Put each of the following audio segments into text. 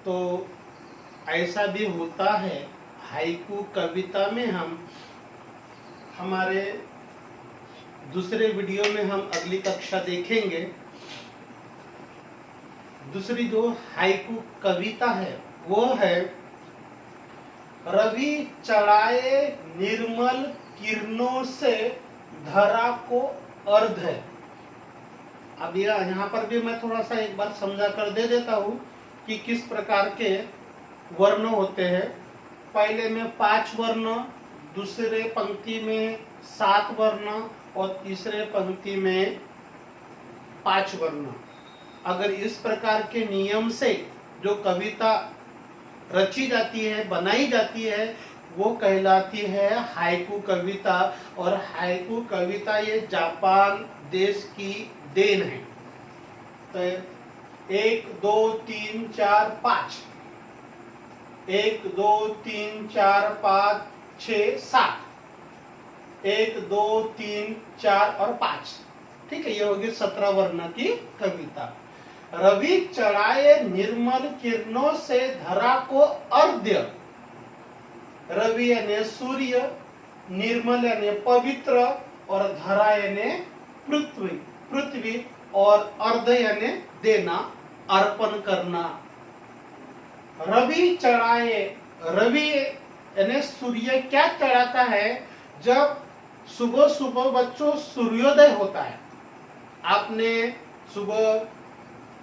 तो ऐसा भी होता है। हाइकू कविता में हम हमारे दूसरे वीडियो में हम अगली कक्षा देखेंगे। दूसरी जो हाइकू कविता है वो है, रवि चढ़ाए निर्मल किरणों से धरा को अर्ध है। अब यहाँ पर भी मैं थोड़ा सा एक बार समझा कर दे देता हूँ कि किस प्रकार के वर्ण होते हैं। पहले में 5 वर्ण, दूसरे पंक्ति में 7 वर्ण और तीसरे पंक्ति में 5 वर्ण। अगर इस प्रकार के नियम से जो कविता रची जाती है, बनाई जाती है, वो कहलाती है हाइकू कविता। और हाइकू कविता ये जापान देश की देन है। तो 1 2 3 4 5, 1 2 3 4 5 6 7, 1 2 3 4 और 5, ठीक है। ये होगी 17 वर्ण की कविता। रवि चढ़ाए निर्मल किरणों से धरा को अर्ध्य। रवि यानी सूर्य, निर्मल यानी पवित्र और धरा यानी पृथ्वी और अर्ध यानी देना, अर्पण करना। रवि चढ़ाए, रवि यानी सूर्य क्या चढ़ाता है? जब सुबह सुबह बच्चों सूर्योदय होता है, आपने सुबह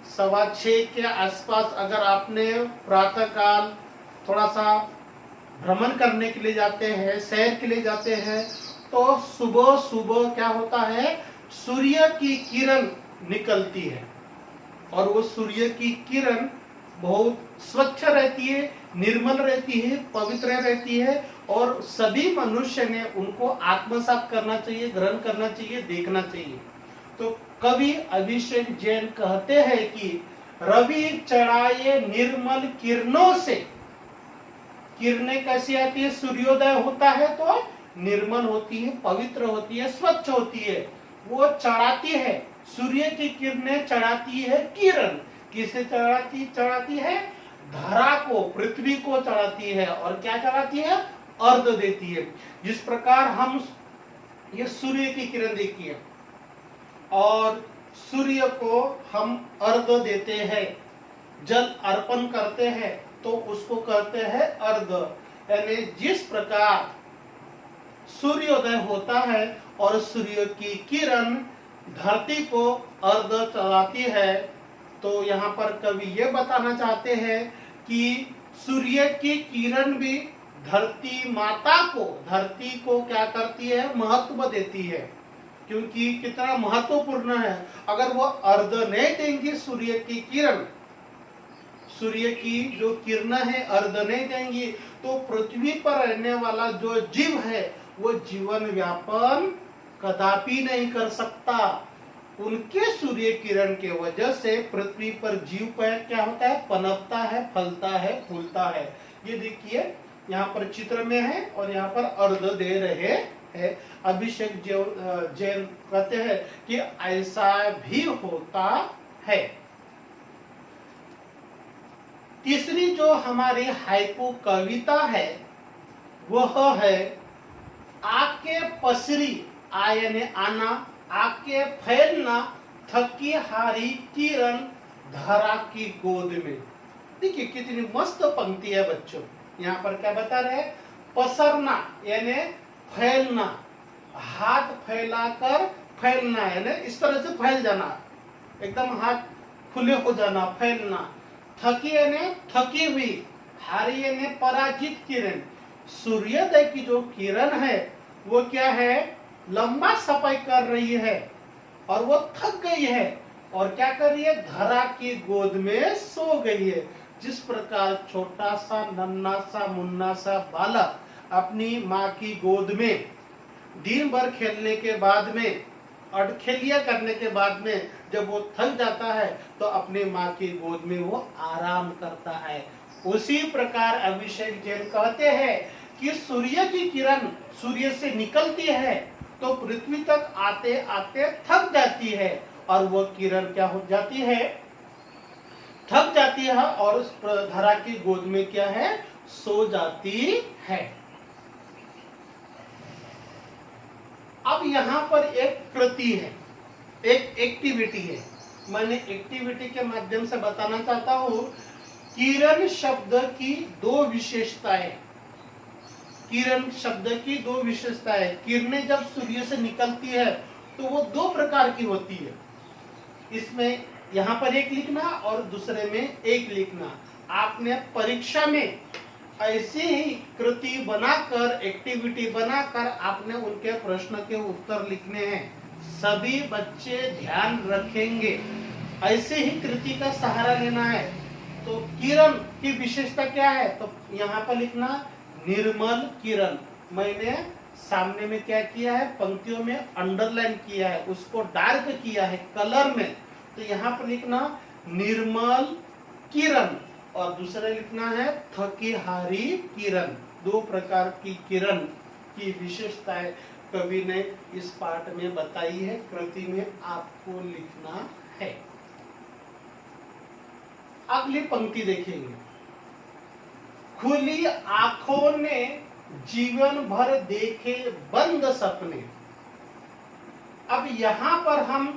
6:15 के आसपास अगर आपने प्रातः काल थोड़ा सा भ्रमण करने के लिए जाते हैं, सैर के लिए जाते हैं, तो सुबह सुबह क्या होता है? सूर्य की किरण निकलती है और वो सूर्य की किरण बहुत स्वच्छ रहती है, निर्मल रहती है, पवित्र रहती है और सभी मनुष्य ने उनको आत्मसात करना चाहिए, ग्रहण करना चाहिए, देखना चाहिए। तो कवि अभिषेक जैन कहते हैं कि रवि चढ़ाए निर्मल किरणों से। किरणें कैसी आती है? सूर्योदय होता है तो निर्मल होती है, पवित्र होती है, स्वच्छ होती है। वो चढ़ाती है, सूर्य की किरणें चढ़ाती है किरण। किसे चढ़ाती है? धरा को, पृथ्वी को चढ़ाती है। और क्या चढ़ाती है? अर्ध देती है। जिस प्रकार हम ये सूर्य की किरण देखिए और सूर्य को हम अर्ध देते हैं, जल अर्पण करते हैं, तो उसको कहते हैं अर्ध। यानी जिस प्रकार सूर्योदय होता है और सूर्य की किरण धरती को अर्ध चढ़ाती है, तो यहाँ पर कवि ये बताना चाहते हैं कि सूर्य की किरण भी धरती माता को, धरती को क्या करती है? महत्व देती है। क्योंकि कितना महत्वपूर्ण है। अगर वो अर्ध नहीं देंगी सूर्य की किरण, सूर्य की जो किरण है अर्ध नहीं देंगी, तो पृथ्वी पर रहने वाला जो जीव है वो जीवन व्यापन कदापि नहीं कर सकता। उनके सूर्य किरण के वजह से पृथ्वी पर जीव पर क्या होता है? पनपता है, फलता है, फूलता है। ये देखिए यहाँ पर चित्र में है और यहाँ पर अर्ध दे रहे हैं। अभिषेक जैन कहते हैं कि ऐसा भी होता है। तीसरी जो हमारी हाइकू कविता है वह है, आके पसरी, आ यानी आना, आके फैलना, थकी हारी किरण धरा की गोद में। देखिए कितनी मस्त पंक्ति है बच्चों। यहाँ पर क्या बता रहे हैं? पसरना यानी फैलना, हाथ फैलाकर फैलना यानी इस तरह से फैल जाना, एकदम हाथ खुले हो जाना, फैलना। थकी यानी थकी हुई, हारी यानी पराजित किरण। सूर्योदय की जो किरण है वो क्या है? लंबा सफाई कर रही है और वो थक गई है और क्या कर रही है? धरा की गोद में सो गई है। जिस प्रकार छोटा सा नन्हा सा मुन्ना सा बालक अपनी माँ की गोद में दिन भर खेलने के बाद में, अड़खेलिया करने के बाद में जब वो थक जाता है तो अपने माँ की गोद में वो आराम करता है, उसी प्रकार अभिषेक जैन कहते हैं कि सूर्य की किरण सूर्य से निकलती है तो पृथ्वी तक आते आते थक जाती है और वो किरण क्या हो जाती है? थक जाती जाती है और उस धरा की गोद में क्या है, सो जाती है। अब यहाँ पर एक कृति है, एक एक्टिविटी है। मैंने एक्टिविटी के माध्यम से बताना चाहता हूं किरण शब्द की दो विशेषताएं। किरण शब्द की दो विशेषताएं। किरणें जब सूर्य से निकलती है तो वो दो प्रकार की होती है। इसमें यहाँ पर एक लिखना और दूसरे में एक लिखना। आपने परीक्षा में ऐसी ही कृति बनाकर, एक्टिविटी बनाकर आपने उनके प्रश्न के उत्तर लिखने हैं। सभी बच्चे ध्यान रखेंगे, ऐसे ही कृति का सहारा लेना है। तो किरण की विशेषता क्या है, तो यहाँ पर लिखना निर्मल किरण। मैंने सामने में क्या किया है, पंक्तियों में अंडरलाइन किया है, उसको डार्क किया है कलर में। तो यहाँ पर लिखना निर्मल किरण और दूसरा लिखना है थकीहारी किरण। दो प्रकार की किरण की विशेषताएं कवि ने इस पाठ में बताई है, कृति में आपको लिखना है। अगली पंक्ति देखेंगे। खुली आंखों ने जीवन भर देखे बंद सपने। अब यहाँ पर हम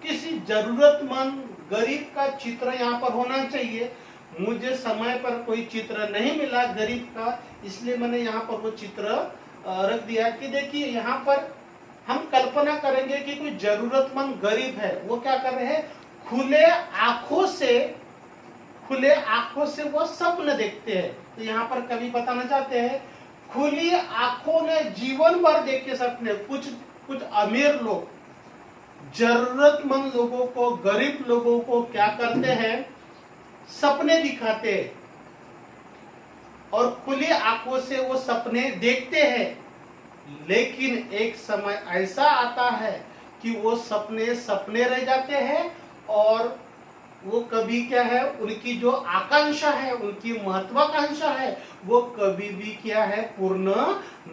किसी जरूरतमंद गरीब का चित्र यहाँ पर होना चाहिए। मुझे समय पर कोई चित्र नहीं मिला गरीब का, इसलिए मैंने यहाँ पर वो चित्र रख दिया कि देखिए यहाँ पर हम कल्पना करेंगे कि कोई जरूरतमंद गरीब है। वो क्या कर रहे हैं, खुले आंखों से वो सपने देखते हैं। तो यहाँ पर कवि बताना चाहते हैं खुली आंखों ने जीवन भर देखे सपने। कुछ अमीर लोग जरूरतमंद लोगों को, गरीब लोगों को क्या करते हैं, सपने दिखाते हैं और खुली आंखों से वो सपने देखते हैं। लेकिन एक समय ऐसा आता है कि वो सपने रह जाते हैं और वो कभी क्या है, उनकी जो आकांक्षा है, उनकी महत्वाकांक्षा है, वो कभी भी क्या है, पूर्ण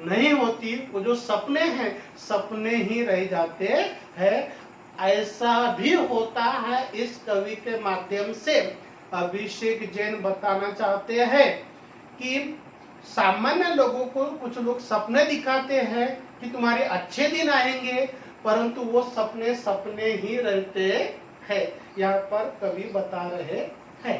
नहीं होती। वो जो सपने हैं, सपने ही रह जाते हैं। ऐसा भी होता है। इस कवि के माध्यम से अभिषेक जैन बताना चाहते हैं कि सामान्य लोगों को कुछ लोग सपने दिखाते हैं कि तुम्हारे अच्छे दिन आएंगे, परंतु वो सपने ही रहते हैं। यहाँ पर कवि बता रहे हैं।